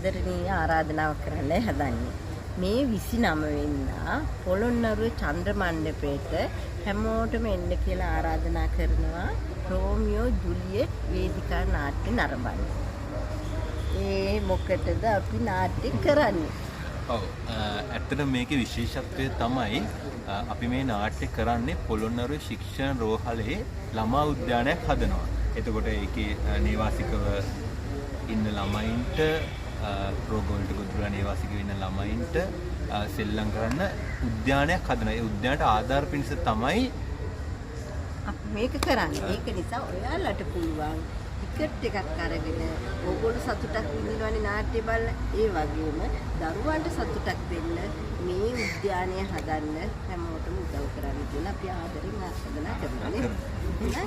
ආදරණීය ආරාධනාවක් කරන්න හදන්නේ. මේ 29 වෙනිදා පොළොන්නරුවේ චන්ද්‍ර මණ්ඩපයේට හැමෝටම එන්න කියලා ආරාධනා කරනවා. රෝමියෝ ජුලියට් වේදිකා නාට්‍ය නරඹන්න. ඒ මොකටද අපි නාට්‍ය කරන්නේ? ඔව් ඇත්තට මේකේ විශේෂත්වය තමයි අපි මේ නාට්‍ය කරන්නේ පොළොන්නරුවේ ශික්ෂණ රෝහලේ ළමා උද්‍යානයක් හදනවා. එතකොට ඒකේ නේවාසිකව ඉන්න ළමයින්ට රෝගවලට ගොදුරලා නේවාසිකව ඉන්න ළමයින්ට සෙල්ලම් කරන්න උද්‍යානයක් හදනවා. ඒ උද්‍යානයට ආධාර පිණිස තමයි අපි මේක කරන්නේ. ඒක නිසා ඔයාලට පුළුවන් ටිකට් එකක් අරගෙන ඕගොල්ලෝ සතුටක් විඳිනවනේ නාට්‍ය බලලා. ඒ වගේම දරුවන්ට සතුටක් දෙන්න මේ උද්‍යානය හදන්න හැමෝටම උදව් කරන්න කියලා අපි ආදරෙන් ආශිර්වාද කරනවා.